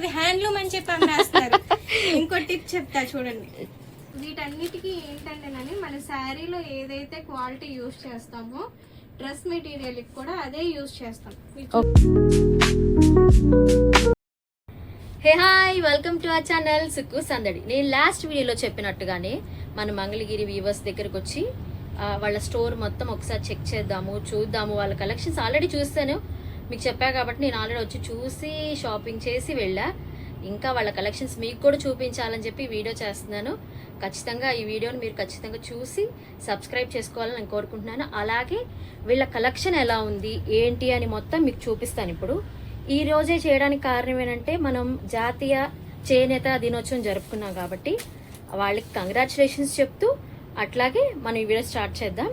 మాది హ్యాండ్లూమ్ అని చెప్పి అమ్మేస్తారు. ఇంకో టిప్ చెప్తా చూడండి. వీటన్నిటికీ ఏంటంటేనని మన శారీలో ఏదైతే క్వాలిటీ యూజ్ చేస్తామో డ్రెస్ మెటీరియల్ కూడా అదే యూజ్ చేస్తాం. Hey hi, welcome to our channel Sukku సందడి. నేను లాస్ట్ వీడియోలో చెప్పినట్టుగానే మన మంగళగిరి వీవర్స్ దగ్గరకు వచ్చి వాళ్ళ స్టోర్ మొత్తం ఒకసారి చెక్ చేద్దాము, చూద్దాము. వాళ్ళ కలెక్షన్స్ ఆల్రెడీ చూస్తాను, మీకు చెప్పా కాబట్టి నేను ఆల్రెడీ వచ్చి చూసి షాపింగ్ చేసి వెళ్ళా. ఇంకా వాళ్ళ కలెక్షన్స్ మీకు కూడా చూపించాలని చెప్పి వీడియో చేస్తున్నాను. ఖచ్చితంగా ఈ వీడియోని మీరు ఖచ్చితంగా చూసి సబ్స్క్రైబ్ చేసుకోవాలని నేను కోరుకుంటున్నాను. అలాగే వీళ్ళ కలెక్షన్ ఎలా ఉంది ఏంటి అని మొత్తం మీకు చూపిస్తాను. ఇప్పుడు ఈ రోజే చేయడానికి కారణం ఏంటంటే మనం జాతీయ చేనేత దినోత్సవం జరుపుకున్నాం కాబట్టి వాళ్ళకి కంగ్రాచులేషన్స్ చెప్తూ అట్లాగే మనం ఈ వీడియో స్టార్ట్ చేద్దాం.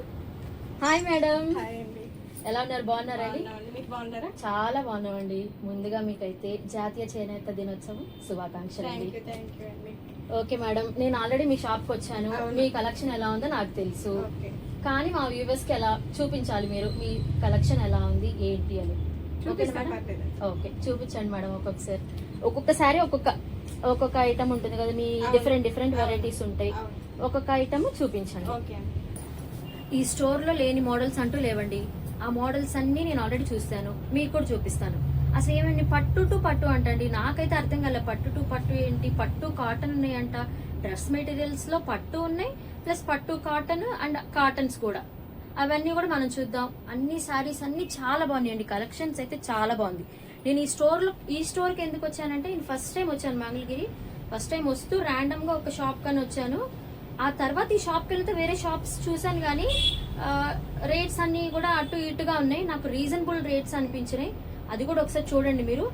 హాయ్ మేడం, ఎలా ఉన్నారు? బాగున్నారండి? చాలా బాగున్నామండి. ముందుగా మీకైతే జాతీయ చేనేత దినోత్సవం శుభాకాంక్షలు అండి. ఓకే మేడం, నేను ఆల్రెడీ మీ షాప్కి వచ్చాను. మీ కలెక్షన్ ఎలా ఉందో నాకు తెలుసు, కానీ మా వ్యూవర్స్ కి ఎలా చూపించాలి, మీరు మీ కలెక్షన్ ఎలా ఉంది ఏంటి అని. ఓకే, చూపించండి మేడం. ఒక్కొక్కసారి ఒక్కొక్క ఐటమ్ ఉంటుంది కదా, మీ డిఫరెంట్ వెరైటీస్ ఉంటాయి. ఒక్కొక్క ఐటమ్ చూపించండి. ఈ స్టోర్ లో లేని మోడల్స్ అంటూ లేవండి. ఆ మోడల్స్ అన్ని నేను ఆల్రెడీ చూస్తాను, మీకు కూడా చూపిస్తాను. అసలు ఏమండి పట్టు టు పట్టు అంటండి, నాకైతే అర్థం కాలే. పట్టు టు పట్టు ఏంటి? పట్టు కాటన్ ఉన్నాయంట, డ్రెస్ మెటీరియల్స్ లో పట్టు ఉన్నాయి, ప్లస్ పట్టు కాటన్ అండ్ కాటన్స్ కూడా. అవన్నీ కూడా మనం చూద్దాం. అన్ని సారీస్ అన్ని చాలా బాగున్నాయండి, కలెక్షన్స్ అయితే చాలా బాగుంది. నేను ఈ స్టోర్కి ఎందుకు వచ్చానంటే, నేను ఫస్ట్ టైం వచ్చాను మంగళగిరి. ఫస్ట్ టైం వస్తూ ర్యాండమ్ గా ఒక షాప్ కని వచ్చాను. ఆ తర్వాత ఈ షాప్కి వెళ్తే వేరే షాప్స్ చూసాను, కానీ రేట్స్ అన్ని కూడా అటు ఇటుగా ఉన్నాయి. నాకు రీజనబుల్ రేట్స్ అనిపించినాయి. అది కూడా ఒకసారి చూడండి మీరు.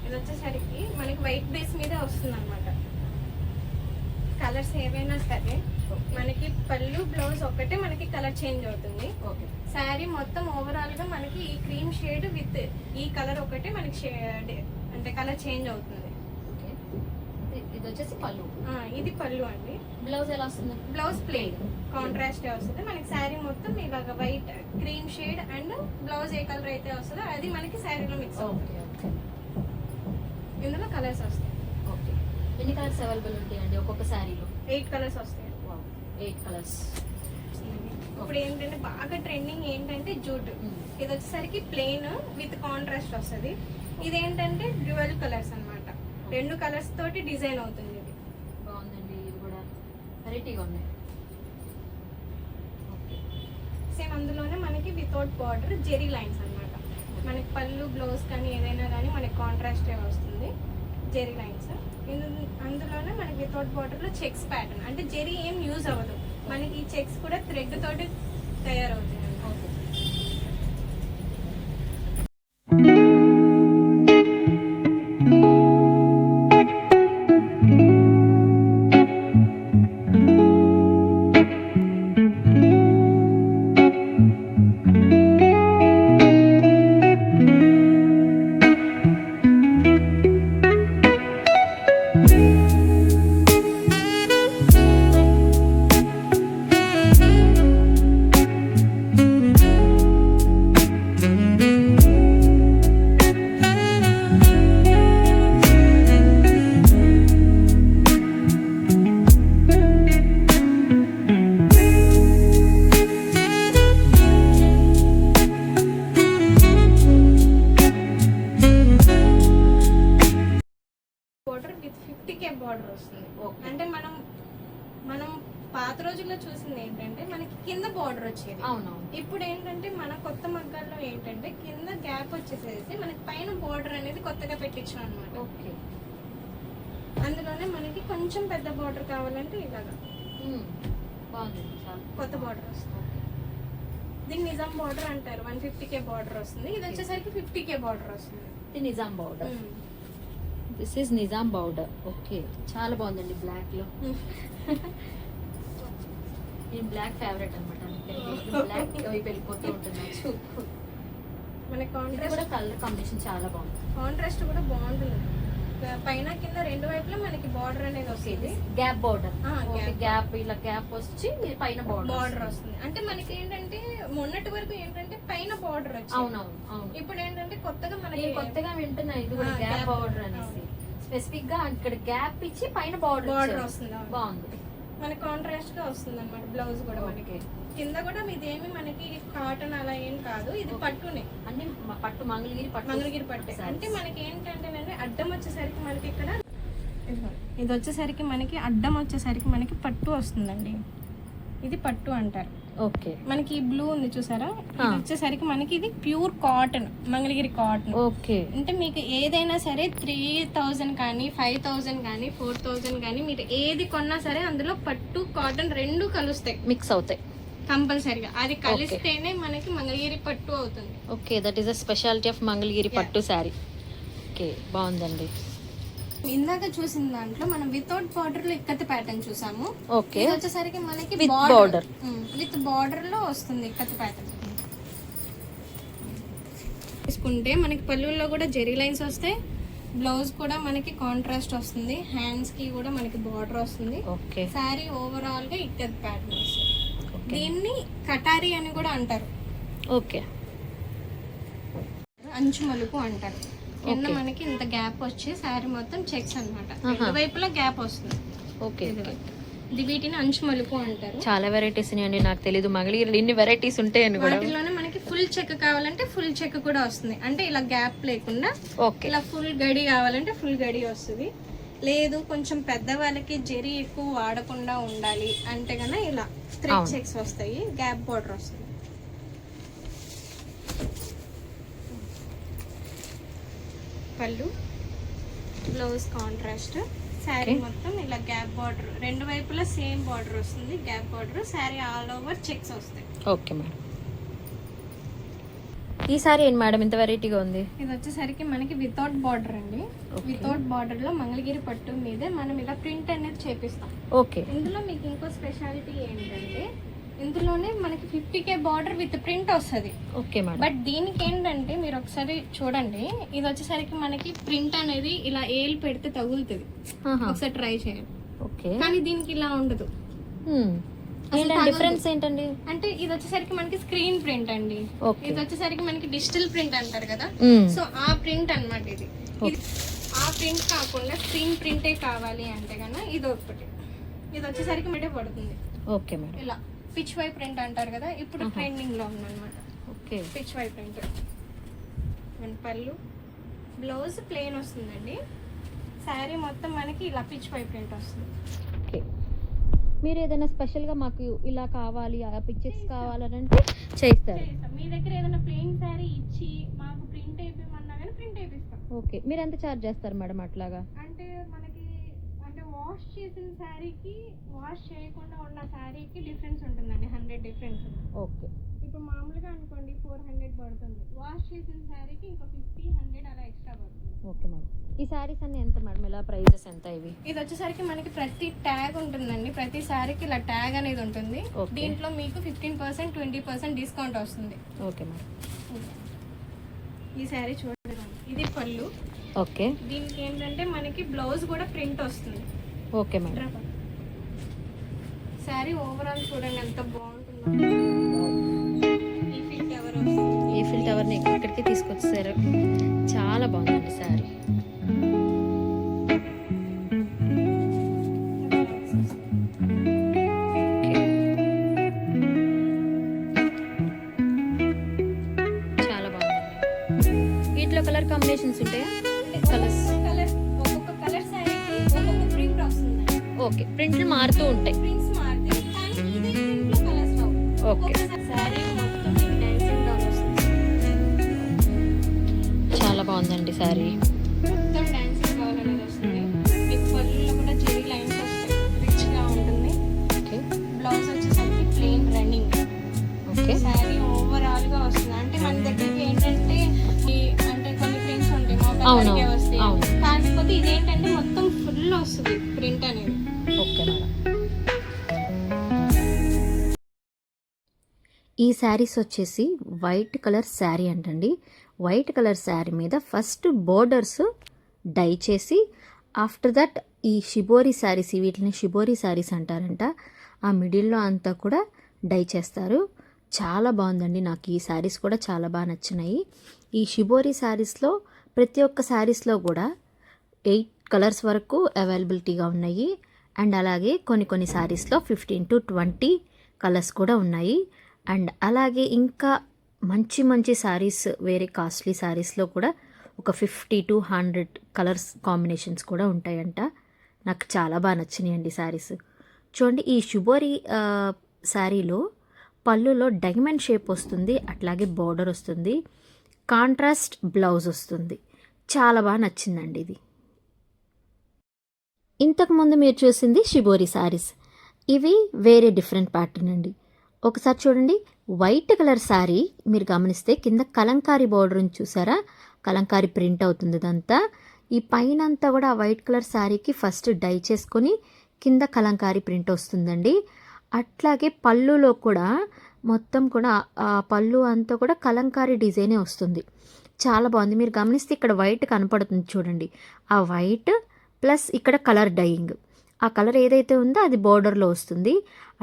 ఇది వచ్చేసరికి మనకి వైట్ బేస్ మీద వస్తుంది అనమాట. కలర్స్ ఏవైనా సరే మనకి పళ్ళు బ్లౌజ్ ఒకటే మనకి కలర్ చేంజ్ అవుతుంది. శారీ మొత్తం ఓవరాల్ గా మనకి ఈ క్రీమ్ షేడ్ విత్ ఈ కలర్ ఒకటే మనకి షేడ్ అంటే కలర్ చేంజ్ అవుతుంది. ఇది వచ్చేసి పళ్ళు, ఇది పళ్ళు అండి. బ్లౌజ్ ఎలా వస్తుంది? బ్లౌజ్ ప్లెయిన్ కాంట్రాస్ట్ వస్తుంది. మనకి శారీ మొత్తం ఇలాగ white cream shade and blouse A colour అయితే వస్తుందో అది మనకి శారీలో మిక్స్ అవుతుంది. ఇందులో కలర్స్ వస్తాయి. ఓకే, ఎన్ని కలర్స్ అవైలబుల్ ఉంటాయండి ఒక్కొక్క శారీలో? 8 కలర్స్ వస్తాయి. 8 కలర్స్. ఇప్పుడు ఏంటంటే బాగా ట్రెండింగ్ ఏంటంటే జూట్. ఇది వచ్చేసరికి ప్లెయిన్ విత్ కాంట్రాస్ట్ వస్తుంది. ఇదేంటంటే డ్యూయల్ కలర్స్ అన్నమాట. 2 కలర్స్ తోటి డిజైన్ అవుతుంది. ఇది బాగుందండి, ఇది కూడా వెరైటీగా ఉన్నాయి. సేమ్ అందులోనే మనకి వితౌట్ బార్డర్ జెరీ లైన్స్ అన్నమాట. మనకి పళ్ళు బ్లౌజ్ కానీ ఏదైనా కానీ మనకి కాంట్రాస్ట్ వస్తుంది, జెరీ లైన్స్. అందులోనే మనకి వితౌట్ బార్డర్ లో చెక్స్ ప్యాటర్న్, అంటే జెరీ ఏం యూజ్ అవ్వదు. మనకి ఈ చెక్స్ కూడా థ్రెడ్ తోటి తయారవుతాయి. బార్డర్ వస్తుంది. అంటే మనం పాత రోజుల్లో చూసింది ఏంటంటే మనకి కింద బార్డర్ వచ్చేది. ఇప్పుడు ఏంటంటే మన కొత్త మగ్గాల్లో ఏంటంటే కింద గ్యాప్ వచ్చేసేసి మనకి పైన బార్డర్ అనేది కొత్తగా పెట్టించాం అనమాట. అందులోనే మనకి కొంచెం పెద్ద బార్డర్ కావాలంటే ఇలాగా కొత్త బార్డర్ వస్తుంది. దీన్ని నిజాం బార్డర్ అంటారు. 150K బార్డర్ వస్తుంది. ఇది వచ్చేసరికి 50K బార్డర్ వస్తుంది. Nizam border. This is Nizam border. Okay, చాలా బాగుందండి. బ్లాక్ లో నేను బ్లాక్ ఫేవరెట్ అనమాట. బ్లాక్ వెళ్ళిపోతూ ఉంటుంది. మనకి కాంట్రాస్ట్ కూడా కలర్ కాంబినేషన్ చాలా బాగుంది. కాంట్రాస్ట్ కూడా బాగుంటుంది. పైన కింద రెండు వైపులా మనకి బార్డర్ అనేది వస్తుంది. గ్యాప్ బార్డర్, గ్యాప్ ఇలా గ్యాప్ వచ్చి పైన బార్డర్ వస్తుంది. అంటే మనకి ఏంటంటే మొన్నటి వరకు ఏంటంటే పైన బార్డర్ వచ్చింది. అవునవును. ఇప్పుడు ఏంటంటే కొత్తగా మనకి కొత్తగా వింటున్నా ఇది కూడా గ్యాప్ బార్డర్ అనేసి. స్పెసిఫిక్ గా ఇక్కడ గ్యాప్ ఇచ్చి పైన బార్డర్ బార్డర్ వస్తుంది. అవును. బాగుంది. మన కాంట్రాస్ట్ గా వస్తుంది అనమాట బ్లౌజ్ కూడా మనకి. కింద కూడా ఇదేమి మనకి కాటన్ అలా ఏం కాదు, ఇది పట్టునే అన్ని పట్టు మంగళగిరి పట్టే. అంటే మనకి ఏంటంటే అడ్డం వచ్చేసరికి మనకి ఇక్కడ ఇది వచ్చేసరికి మనకి అడ్డం వచ్చేసరికి మనకి పట్టు వస్తుందండి. ఇది పట్టు అంటారు. ఓకే. మనకి ఈ బ్లూ ఉంది చూసారా, ఇది వచ్చేసరికి మనకి ఇది pure cotton, Mangalagiri cotton. Okay. అంటే మీకు ఏదైనా సరే 3000 కానీ 5000 కానీ 4000 కానీ మీరు ఏది కొన్నా సరే అందులో పట్టు కాటన్ రెండు కలుస్తాయి, మిక్స్ అవుతాయి కంపల్సరీగా. అది కలిస్తేనే మనకి మంగళగిరి పట్టు అవుతుంది. Okay, that is the speciality of Mangalagiri పట్టు శారీ. ఓకే, బాగుందండి. ఇందాక చూసిన దాంట్లో మనం వితౌట్ బార్డర్ లో ఇక్కత్ ప్యాటర్న్ చూసాము. ఓకే. ఇది వచ్చేసరికి మనకి విత్ బార్డర్, విత్ బార్డర్ లో వస్తుంది ఇక్కత్ ప్యాటర్న్. తీసుకుంటే మనకి పళ్ళుల్లో కూడా జెరీ లైన్స్ వస్తాయి, బ్లౌజ్ కూడా మనకి కాంట్రాస్ట్ వస్తుంది, హ్యాండ్స్ కి కూడా మనకి బార్డర్ వస్తుంది. ఓకే. సారీ ఓవరాల్ గా ఇక్కత్ ప్యాటర్న్ వస్తుంది. దీన్ని కటారి అని కూడా అంటారు. ఓకే. అంచు మలుపు అంటారు. కింద మనకి ఇంత గ్యాప్ వచ్చి సారీ మొత్తం చెక్స్ అన్నమాట, రెండు వైపులా గ్యాప్ వస్తుంది. ఓకే. ఇది వీటిని అంచు మలుపు అంటారు. చాలా వెరైటీస్ ఉన్నాయండి, నాకు తెలీదు మంగళగిరిలో ఇన్ని వెరైటీస్ ఉంటాయని కూడా. వాటిలోనే మనకి ఫుల్ చెక్ కావాలంటే ఫుల్ చెక్ కూడా వస్తుంది, అంటే ఇలా గ్యాప్ లేకుండా. ఓకే. ఇలా ఫుల్ గడి కావాలంటే ఫుల్ గడి వస్తుంది. లేదు కొంచెం పెద్దవాళ్ళకి జరీ ఎక్కువ వాడకుండా ఉండాలి అంటే కన్నా ఇలా థ్రెడ్ చెక్స్ వస్తాయి, గ్యాప్ బార్డర్ వస్తుంది. పళ్ళు, బ్లౌజ్ కాంట్రాస్ట్, శారీ మొత్తం ఇలా గ్యాప్ బార్డర్, రెండు వైపులా సేమ్ బార్డర్ వస్తుంది, gap border. Sari all over checks వస్తాయి. Okay madam. ఈ సారీ ఏంటి మేడం ఇంత వెరైటీగా ఉంది? ఇది వచ్చేసరికి మనకి వితౌట్ బార్డర్ అండి. వితౌట్ బార్డర్ లో మంగళగిరి పట్టు మీదే మనం ఇలా ప్రింట్ అనేది చేపిస్తాం. ఓకే. ఇందులో మీకు ఇంకో స్పెషాలిటీ ఏంటంటే ఇందులోనే మనకి 50K బార్డర్ విత్ ప్రింట్ వస్తుంది. Okay madam. బట్ దీనికి ఏంటంటే మీరు ఒకసారి చూడండి, ఇది వచ్చేసరికి మనకి ప్రింట్ అనేది ఇలా ఏలు పెడితే తగులుతుంది, ఒకసారి ట్రై చేయండి. ఓకే. కానీ దీనికి ఇలా ఉండదు. డిఫరెన్స్ ఏంటండి? అంటే ఇది వచ్చేసరికి మనకి స్క్రీన్ ప్రింట్ అండి, ఇది వచ్చేసరికి మనకి డిజిటల్ ప్రింట్ అంటారు కదా, సో ఆ ప్రింట్ అన్నమాట. ఇది ఆ ప్రింట్ కాకుండా స్క్రీన్ ప్రింటే కావాలి అంటే కన్నా ఇది ఒకటి. ఇది వచ్చేసరికి మీటే పడుతుంది. Okay madam. ఇలా పిచ్ వై ప్రింట్ అంటారు కదా, ఇప్పుడు ట్రెండింగ్ లో ఉందన్నమాట. ఓకే. Pichwai print. పళ్ళు, బ్లౌజ్ ప్లెయిన్ వస్తుందండి, శారీ మొత్తం మనకి ఇలా పిచ్ వై ప్రింట్ వస్తుంది. ఓకే. మీరు ఏదైనా స్పెషల్గా మాకు ఇలా కావాలి, ఆ పిక్చర్స్ కావాలంటే చేస్తారు. మీ దగ్గర ఏదైనా ప్లెయిన్ శారీ ఇచ్చి మాకు ప్రింట్ వేయమన్నా కానీ ప్రింట్ వేపిస్తాం. ఓకే. మీరు ఎంత ఛార్జ్ చేస్తారు మేడం అట్లాగా? అంటే మనకి అంటే వాష్ చేసిన శారీకి వాష్ చేయకుండా ఉన్న శారీకి డిఫరెన్స్ ఉంటుందండి, 100 డిఫరెన్స్. ఓకే. ఇప్పుడు మామూలుగా అనుకోండి 400 పడుతుంది, వాష్ చేసిన శారీకి ఇంకో 50-100 అలా ఎక్స్ట్రా పడుతుంది. Okay madam. ఈ శారీస్ అన్ని ఎంత మేడం, ఇలా ప్రైజెస్ ఎంత ఇవి? ఇది వచ్చేసరికి మనకి ప్రతి ట్యాగ్ ఉంటుందండి, ప్రతి శారీకి ఇలా ట్యాగ్ అనేది ఉంటుంది. దీంట్లో మీకు 15% 20% డిస్కౌంట్ వస్తుంది. Okay madam. ఈ శారీ చూడండి, ఇది పళ్ళు. ఓకే. దీనికి ఏంటంటే మనకి బ్లౌజ్ కూడా ప్రింట్ వస్తుంది. Okay madam. శారీ ఓవరాల్ చూడండి ఎంత బాగుంటుందో. ఈఫిల్ టవర్ వస్తుంది, ఈఫిల్ టవర్ని ఇక్కడికి తీసుకొచ్చేసారు, చాలా బాగుందండి శారీ. చాలా బాగుంది. వీటిలో కలర్ కాంబినేషన్స్ ఉంటాయా? కలర్స్ ఒక్కొక్క కలర్ శారీకి ఒక్కొక్క ప్రింట్ వస్తుంది. ఓకే. ప్రింట్లు మారుతూ ఉంటాయి. ప్రింట్స్ మారుతాయి కానీ ఇదే ప్రింట్లో కలర్స్ రావు. ఓకే. శారీ మొత్తం డాన్సింగ్ డౌన్ వస్తుంది. చాలా బాగుందండి శారీ. మొత్తం డాన్సింగ్ డౌన్ అనేది వస్తుంది. మీకు పళ్ళులో కూడా జెరీ లైన్స్ వస్తాయి, రిచ్ గా ఉంటుంది. ఓకే. బ్లౌజ్ వచ్చేసరికి plain running. Okay. Sari overall గా వస్తుంది. అంటే మన దగ్గరికి ఏంటంటే అంటే కొన్ని ప్రింట్స్ ఉంటాయి మోకాళ్ళకే వస్తాయి, కాకపోతే ఇదేంటంటే మొత్తం ఫుల్ వస్తుంది ప్రింట్ అనేది. Okay madam. ఈ శారీస్ వచ్చేసి వైట్ కలర్ శారీ అంటండి. వైట్ కలర్ శారీ మీద ఫస్ట్ బోర్డర్స్ డై చేసి ఆఫ్టర్ దట్ ఈ షిబోరి శారీస్, వీటిని షిబోరి శారీస్ అంటారంట, ఆ మిడిల్లో అంతా కూడా డై చేస్తారు. చాలా బాగుందండి, నాకు ఈ శారీస్ కూడా చాలా బాగా నచ్చినాయి. ఈ షిబోరి శారీస్లో ప్రతి ఒక్క శారీస్లో కూడా 8 కలర్స్ వరకు అవైలబిలిటీగా ఉన్నాయి. అండ్ అలాగే కొన్ని శారీస్లో 15 to 20 కలర్స్ కూడా ఉన్నాయి. అండ్ అలాగే ఇంకా మంచి శారీస్, వేరే కాస్ట్లీ శారీస్లో కూడా ఒక 50 to 100 కలర్స్ కాంబినేషన్స్ కూడా ఉంటాయంట. నాకు చాలా బాగా నచ్చినాయండి శారీస్. చూడండి, ఈ శుభోరి శారీలో పళ్ళులో డైమండ్ షేప్ వస్తుంది, అట్లాగే బార్డర్ వస్తుంది, కాంట్రాస్ట్ బ్లౌజ్ వస్తుంది. చాలా బాగా నచ్చిందండి ఇది. ఇంతకుముందు మీరు చూసింది షిబోరి శారీస్. ఇవి వేరే డిఫరెంట్ ప్యాటర్న్ అండి. ఒకసారి చూడండి, వైట్ కలర్ శారీ మీరు గమనిస్తే కింద కలంకారీ బార్డర్ని చూసారా, కలంకారీ ప్రింట్ అవుతుంది ఇదంతా. ఈ పైన అంతా కూడా ఆ వైట్ కలర్ శారీకి ఫస్ట్ డై చేసుకొని కింద కలంకారీ ప్రింట్ వస్తుందండి. అట్లాగే పళ్ళులో కూడా మొత్తం కూడా ఆ పళ్ళు అంతా కూడా కలంకారీ డిజైనే వస్తుంది. చాలా బాగుంది. మీరు గమనిస్తే ఇక్కడ వైట్ కనపడుతుంది చూడండి, ఆ వైట్ ప్లస్ ఇక్కడ కలర్ డైయింగ్, ఆ కలర్ ఏదైతే ఉందో అది బోర్డర్లో వస్తుంది.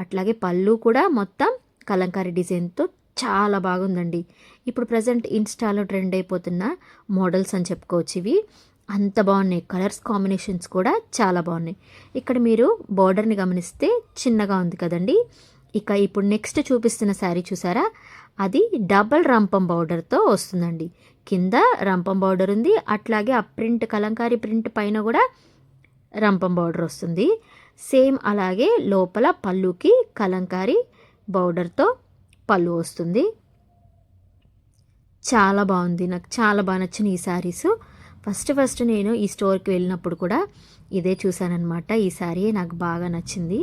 అట్లాగే పళ్ళు కూడా మొత్తం కలంకారీ డిజైన్తో చాలా బాగుందండి. ఇప్పుడు ప్రజెంట్ ఇన్స్టాలో ట్రెండ్ అయిపోతున్న మోడల్స్ అని చెప్పుకోవచ్చు ఇవి. అంత బాగున్నాయి. కలర్స్ కాంబినేషన్స్ కూడా చాలా బాగున్నాయి. ఇక్కడ మీరు బార్డర్ని గమనిస్తే చిన్నగా ఉంది కదండి. ఇక ఇప్పుడు నెక్స్ట్ చూపిస్తున్న శారీ చూసారా, అది డబల్ రంపం బార్డర్తో వస్తుందండి. కింద రంపం బార్డర్ ఉంది, అట్లాగే ఆ ప్రింట్ కలంకారీ ప్రింట్ పైన కూడా రంపం బార్డర్ వస్తుంది. సేమ్ అలాగే లోపల పళ్ళుకి కలంకారీ బార్డర్తో పళ్ళు వస్తుంది. చాలా బాగుంది. నాకు చాలా బాగా నచ్చిన ఈ శారీస్. ఫస్ట్ నేను ఈ స్టోర్కి వెళ్ళినప్పుడు కూడా ఇదే చూశానన్నమాట. ఈ శారీ నాకు బాగా నచ్చింది.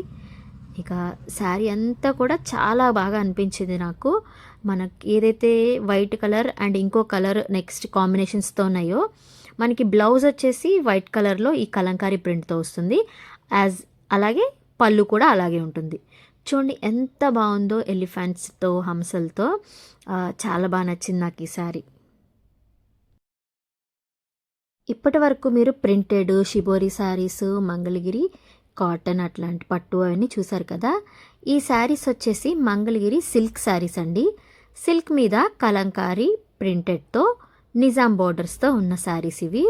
ఇక శారీ అంతా కూడా చాలా బాగా అనిపించింది నాకు. మనకి ఏదైతే వైట్ కలర్ అండ్ ఇంకో కలర్ నెక్స్ట్ కాంబినేషన్స్తో ఉన్నాయో, మనకి బ్లౌజ్ వచ్చేసి వైట్ కలర్లో ఈ కలంకారీ ప్రింట్తో వస్తుంది. అలాగే పళ్ళు కూడా అలాగే ఉంటుంది. చూడండి ఎంత బాగుందో, ఎలిఫెంట్స్తో హంసలతో. చాలా బాగా నచ్చింది నాకు ఈ శారీ. ఇప్పటి వరకు మీరు printed shibori saris, Mangalagiri cotton అట్లాంటి పట్టు అవన్నీ చూసారు కదా. ఈ శారీస్ వచ్చేసి మంగళగిరి సిల్క్ శారీస్ అండి. సిల్క్ మీద కలంకారీ ప్రింటెడ్తో నిజాం బోర్డర్స్తో ఉన్న శారీస్ ఇవి.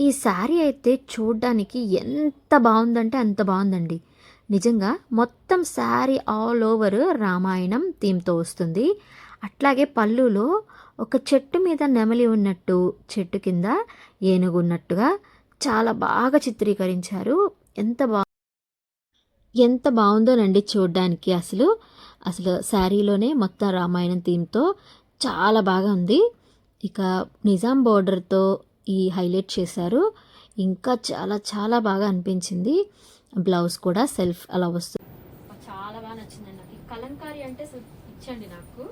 ఈ శారీ అయితే చూడ్డానికి ఎంత బాగుందంటే అంత బాగుందండి. నిజంగా మొత్తం శారీ ఆల్ ఓవర్ రామాయణం థీమ్తో వస్తుంది. అట్లాగే పళ్ళులో ఒక చెట్టు మీద నెమలి ఉన్నట్టు, చెట్టు కింద ఏనుగు ఉన్నట్టుగా చాలా బాగా చిత్రీకరించారు. ఎంత బాగుందోనండి చూడ్డానికి. అసలు శారీలోనే మొత్తం రామాయణం థీమ్తో చాలా బాగా ఉంది. ఇక నిజాం బోర్డర్తో ఈ హైలైట్ చేశారు. ఇంకా చాలా చాలా బాగా అనిపించింది. బ్లౌజ్ కూడా సెల్ఫ్ అలా వస్తుంది. చాలా బాగా నచ్చిందండి నాకు. ఈ కలంకారీ అంటే ఇచ్చండి నాకు.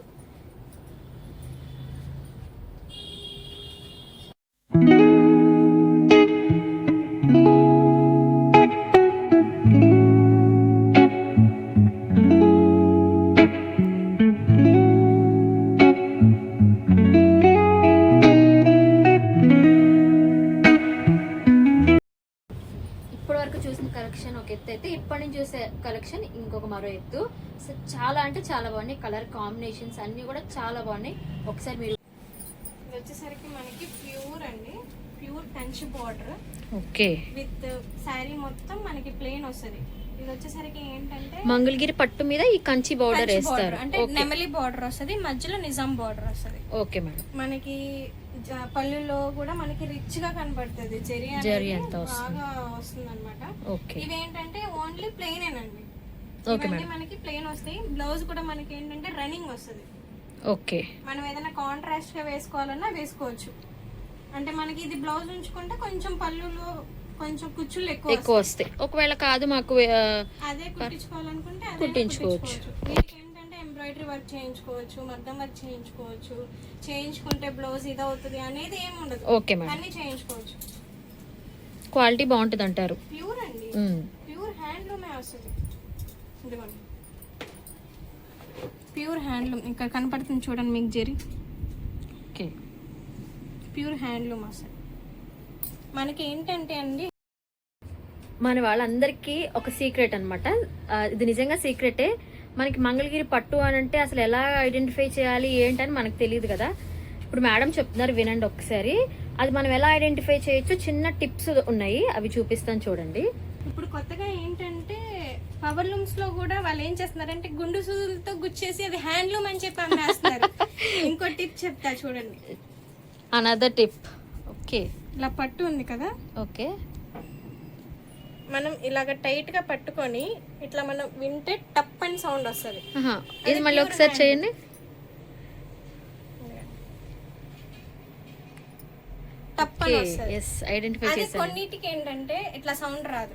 కలెక్షన్ ఒక ఎత్తు అయితే ఇప్పటి నుంచి చూసే కలెక్షన్ ఇంకొక మరో ఎత్తు. సో చాలా అంటే చాలా బాగున్నాయి. కలర్ కాంబినేషన్స్ అన్నీ కూడా చాలా బాగున్నాయి. ఒకసారి మీరు ఇది వచ్చేసరికి మనకి ప్యూర్ అండి, pure Kanchi border. Okay. With sari మొత్తం మనకి ప్లెయిన్ వస్తుంది. ఇది వచ్చేసరికి ఏంటంటే మంగళగిరి పట్టు మీద ఈ కంచి బార్డర్ వేస్తారు. అంటే నెమలి బార్డర్ వస్తుంది, మధ్యలో నిజాం బార్డర్ వస్తుంది. Okay madam. మనకి పళ్ళులో కూడా మనకి రిచ్ గా కనబడుతుంది. జరీ అంతా బాగా వస్తుంది అనమాట. ఇవేంటంటే ఓన్లీ ప్లెయిన్ ఏనండి. ఇవన్నీ మనకి ప్లెయిన్ వస్తాయి. బ్లౌజ్ కూడా మనకి ఏంటంటే రన్నింగ్ వస్తుంది. ఓకే. మనం ఏదైనా కాంట్రాస్ట్ గా వేసుకోవాలన్నా వేసుకోవచ్చు. అంటే మనకి ఇది బ్లౌజ్ ఉంచుకుంటే కొంచెం పళ్ళులో కొంచెం కుచ్చులు ఎక్కువ వస్తాయి. ఒకవేళ కాదు మాకు అదే కుట్టించుకోవాలనుకుంటే అదే కుట్టించుకోవచ్చు. వీటికి ఏంటంటే ఎంబ్రాయిడరీ వర్క్ చేయించుకోవచ్చు, మగ్గం వర్క్ చేయించుకోవచ్చు. చేయించుకుంటే బ్లౌజ్ ఇది అవుతుంది అనేది ఏమి ఉండదు. ఓకే మేడం, అన్ని చేయించుకోవచ్చు. క్వాలిటీ బాగుంటుంది అంటారు. ప్యూర్ అండి, ప్యూర్ హ్యాండ్లూమే వస్తుంది. ఇదిగోండి ప్యూర్ హ్యాండ్లూమ్. ఇక్కడ కనపడుతుంది చూడండి మీకు జరీ. ఓకే, ప్యూర్ హ్యాండ్లూమ్ అసలు. మనకి ఏంటంటే అండి, మన వాళ్ళందరికీ ఒక సీక్రెట్ అనమాట. ఇది నిజంగా సీక్రెటే. మనకి మంగళగిరి పట్టు అని అంటే అసలు ఎలా ఐడెంటిఫై చేయాలి ఏంటని మనకు తెలియదు కదా. ఇప్పుడు మేడం చెప్తున్నారు, వినండి ఒకసారి. అది మనం ఎలా ఐడెంటిఫై చేయొచ్చు, చిన్న టిప్స్ ఉన్నాయి, అవి చూపిస్తాను చూడండి. ఇప్పుడు కొత్తగా ఏంటంటే పవర్ లూమ్స్ లో కూడా వాళ్ళు ఏం చేస్తున్నారంటే గుండు సూదులతో గుచ్చేసి అది హ్యాండ్లూమ్ అని చెప్పి అమ్మేస్తున్నారు. ఇంకో టిప్ చెప్తా చూడండి. Another tip. ఓకే, ఇలా పట్టు ఉంది కదా, ఓకే, మనం ఇలాగ టైట్ గా పట్టుకొని ఇట్లా మనం వింటే టప్ అని సౌండ్ వస్తుంది. ఇది మళ్ళీ ఒకసారి చేయండి. టప్ అని వస్తుంది. ఐడెంటిఫై అది చేశాను. కొన్నిటికి ఏంటంటే ఇట్లా సౌండ్ రాదు,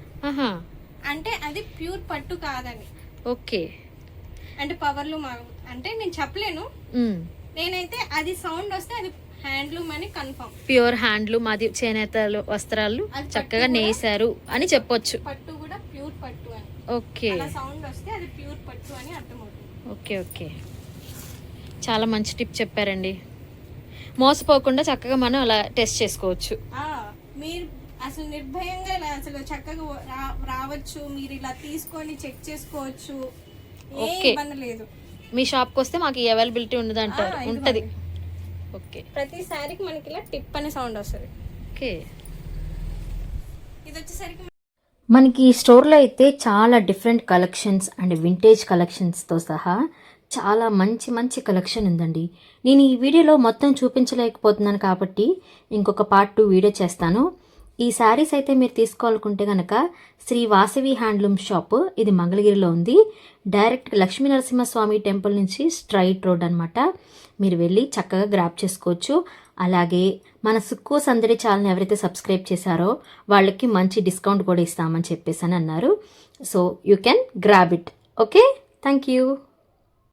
అంటే అది ప్యూర్ పట్టు కాదని. ఓకే, అంటే పవర్లూమ్ అంటే నేను చెప్పలేను, నేనైతే అది సౌండ్ వస్తే అది హ్యాండ్లూమ్ అని కన్ఫర్మ్. ప్యూర్ హ్యాండ్లూమ్, అది చేనేత వస్త్రాలు అది చక్కగా పట్టు నేసారు అని చెప్పొచ్చు. పట్టు కూడా ప్యూర్ పట్టు అని. ఓకే, అలా సౌండ్ వస్తే అది ప్యూర్ పట్టు అని అర్థమవుతుంది. ఓకే, ఓకే, చాలా మంచి టిప్ చెప్పారండి. మోసపోకుండా చక్కగా మనం అలా టెస్ట్ చేసుకోవచ్చు. మీరు అసలు నిర్భయంగా ఇలా అసలు చక్కగా రావచ్చు, మీరు ఇలా తీసుకొని చెక్ చేసుకోవచ్చు, ఏ ఓకే. ఇబ్బంది లేదు. మీ షాప్కి వస్తే మాకు ఈ అవైలబిలిటీ ఉండదంటారు? ఉంటది. ఓకే, ప్రతి శారీకి మనకి ఇలా టిప్ అనే సౌండ్ వస్తుంది. ఓకే. ఇది వచ్చేసరికి మనకి ఈ స్టోర్లో అయితే చాలా డిఫరెంట్ కలెక్షన్స్ అండ్ వింటేజ్ కలెక్షన్స్తో సహా చాలా మంచి మంచి కలెక్షన్ ఉందండి. నేను ఈ వీడియోలో మొత్తం చూపించలేకపోతున్నాను కాబట్టి ఇంకొక పార్ట్ 2 వీడియో చేస్తాను. ఈ శారీస్ అయితే మీరు తీసుకోవాలనుకుంటే కనుక శ్రీ వాసవి హ్యాండ్లూమ్ షాప్, ఇది మంగళగిరిలో ఉంది. డైరెక్ట్ లక్ష్మీ నరసింహస్వామి టెంపుల్ నుంచి స్ట్రైట్ రోడ్ అనమాట. మీరు వెళ్ళి చక్కగా గ్రాప్ చేసుకోవచ్చు. అలాగే మన సుక్కు సందడి ఛానల్ ఎవరైతే సబ్స్క్రైబ్ చేశారో వాళ్ళకి మంచి డిస్కౌంట్ కూడా ఇస్తామని చెప్పేసి అని అన్నారు. So you can grab it. Okay, thank you.